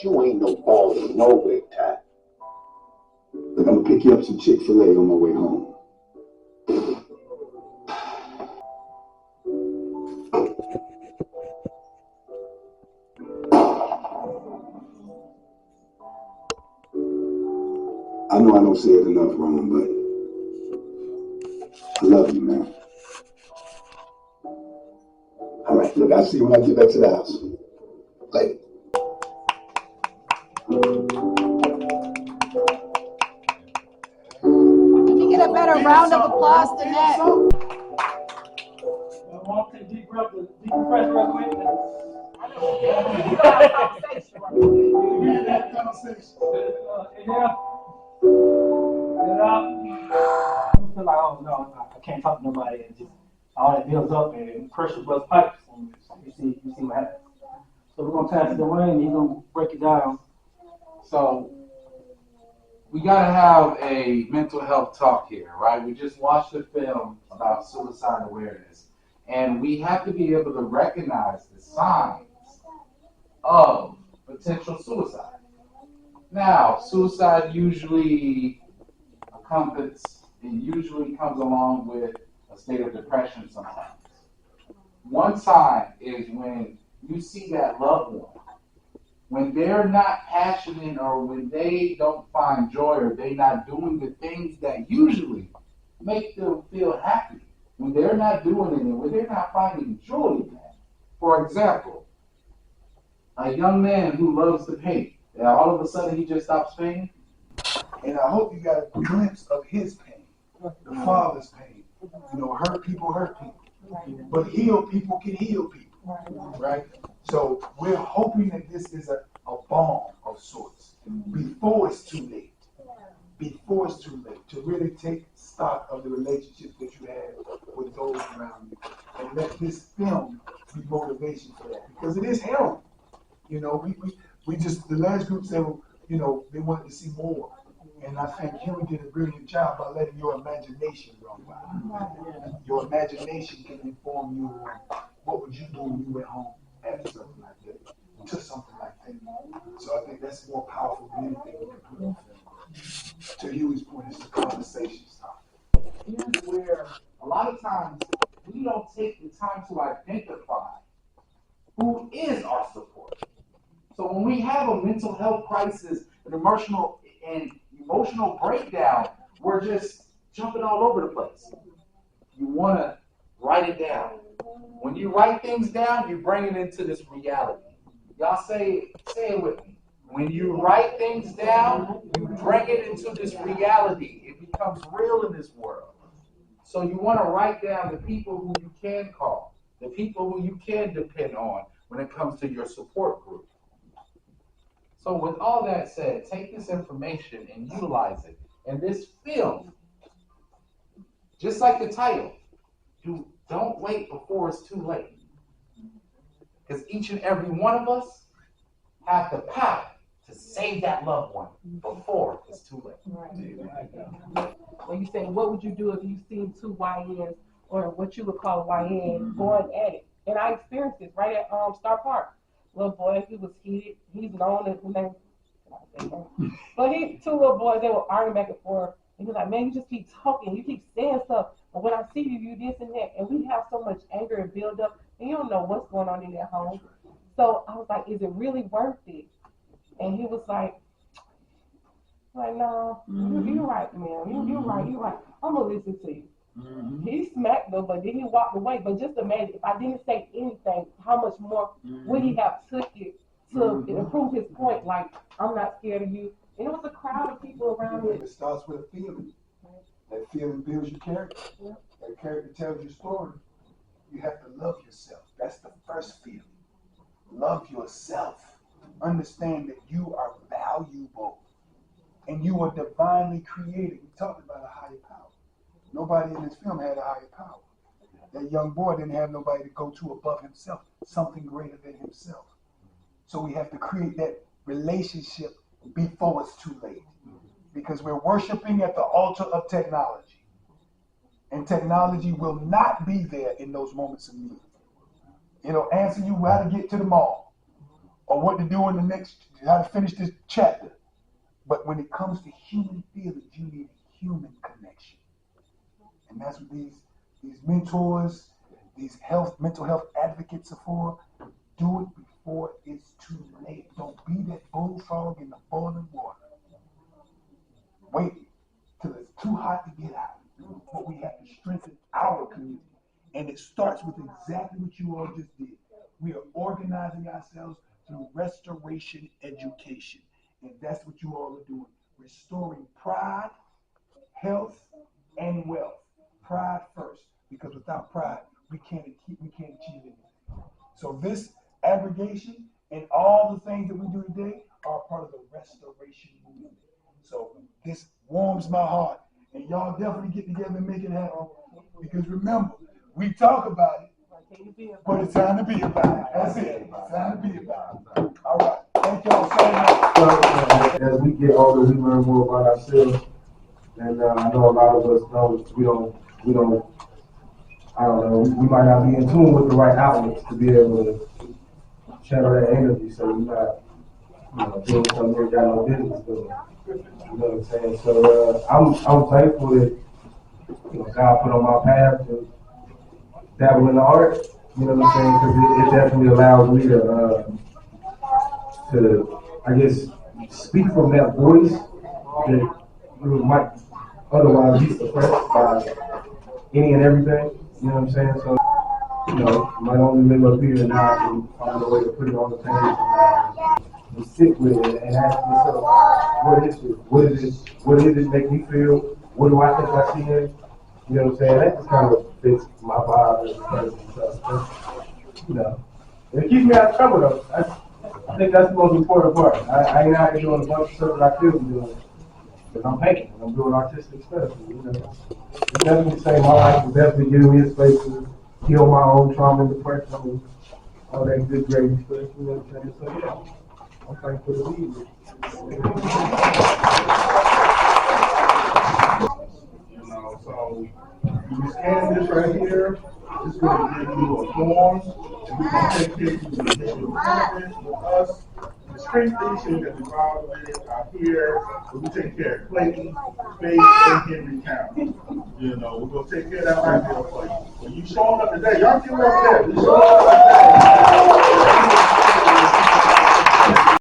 you ain't no ball in nowhere, Ty. Look, I'm gonna pick you up some Chick-fil-A on my way home. I know I don't say it enough, Ron, but I love you, man. All right, look, I'll see you when I get back to the house. Later. Can you get a better round of applause than that? Walk to deep breath real quick. I know. We can have a conversation right now. Inhale. Get out. I feel like, oh no, I can't talk to nobody. And just all that builds up and pressure busts pipes, and you see what happens. So we're gonna pass it away, and he's gonna break it down. So we gotta have a mental health talk here, right? We just watched a film about suicide awareness, and we have to be able to recognize the signs of potential suicide. Now, suicide usually comes along with a state of depression sometimes. One sign is when you see that loved one, when they're not passionate or when they don't find joy or they're not doing the things that usually make them feel happy, when they're not doing it and when they're not finding joy in that. For example, a young man who loves to paint, and all of a sudden he just stops painting. And I hope you got a glimpse of his pain, the Father's pain. You know, hurt people. But heal people can heal people, right? So we're hoping that this is a balm of sorts before it's too late. Before it's too late, to really take stock of the relationships that you have with those around you. And let this film be motivation for that. Because it is heroin. You know, we just, the last group said, you know, they wanted to see more. And I think Henry did a brilliant job by letting your imagination run wild. Your imagination can inform you on what would you do when you went home after something like that, to something like that. So I think that's more powerful than anything we can put on film. To Huey's point, it's the conversation style. Here's where a lot of times we don't take the time to identify who is our support. So when we have a mental health crisis, an emotional breakdown, we're just jumping all over the place. You want to write it down. When you write things down, you bring it into this reality. Y'all say it with me. When you write things down, you bring it into this reality. It becomes real in this world. So you want to write down the people who you can call, the people who you can depend on when it comes to your support group. So with all that said, take this information and utilize it. And this film, just like the title, you don't wait before it's too late. Because each and every one of us have the power to save that loved one before it's too late. Right. When you say, what would you do if you seen two YNs, or what you would call a YN, going at it? And I experienced this right at Star Park. Little boy, he was heated. He's known as, but two little boys, they were arguing back and forth. And he was like, man, you just keep talking, you keep saying stuff. But when I see you, you this and that. And we have so much anger and build up, and you don't know what's going on in their home. So I was like, is it really worth it? And he was like, no, you're right, man. You're right. I'm gonna listen to you. He smacked them, but then he walked away. But just imagine, if I didn't say anything, how much more would he have took it to improve his point? Like, I'm not scared of you. And it was a crowd of people around me. It starts with a feeling. That feeling builds your character. That character tells your story. You have to love yourself. That's the first feeling. Love yourself. Understand that you are valuable. And you are divinely created. We talked about a higher power. Nobody in this film had a higher power. That young boy didn't have nobody to go to above himself, something greater than himself. So we have to create that relationship before it's too late. Because we're worshiping at the altar of technology. And technology will not be there in those moments of need. It'll answer you how to get to the mall. or what to do in the next, how to finish this chapter. But when it comes to human feelings, you need a human connection. And that's what these mentors, these mental health advocates are for. Do it before it's too late. Don't be that bullfrog in the boiling water. Wait till it's too hot to get out. But we have to strengthen our community. And it starts with exactly what you all just did. We are organizing ourselves through restoration education. And that's what you all are doing. Restoring pride, health, and wealth. Pride first. Because without pride, we can't achieve anything. So this aggregation and all the things that we do today are part of the restoration movement. So this warms my heart. And y'all definitely get together and make it happen. Because remember, we talk about it, but it's time to be about it. That's it. It's time to be about it. All right. Thank y'all so much. As we get older, we learn more about ourselves. And I know a lot of us don't, I don't know, we might not be in tune with the right outlets to be able to channel that energy. So we're not, doing something we got no business doing. You know what I'm saying? So I'm thankful that God put on my path to dabble in the art. You know what I'm saying? Because it definitely allows me to I guess speak from that voice that might otherwise be suppressed by any and everything. You know what I'm saying? So might only live up here and now I can find a way to put it on the page and sit with it and ask myself, what is it? What is it? What does it make me feel? What do I think I see in it? You know what I'm saying? That just kind of fits my vibe as a person. So, and it keeps me out of trouble though. I think that's the most important part. I ain't out here doing a bunch of stuff that I feel doing. Because I'm painting, I'm doing artistic stuff. It's definitely saying my life is definitely giving me a space to heal my own trauma and depression and all that good, great stuff. You know what I'm saying? So yeah, I'm thankful to be here. So you scan this right here. It's going to give you a form, and we're going to take care of you with benefits with us. The street stations that we follow are here, but we take care of Clayton, Faith, and Henry County. We're going to take care of that right there for you. When you showing up today, y'all give up there. You showing up today.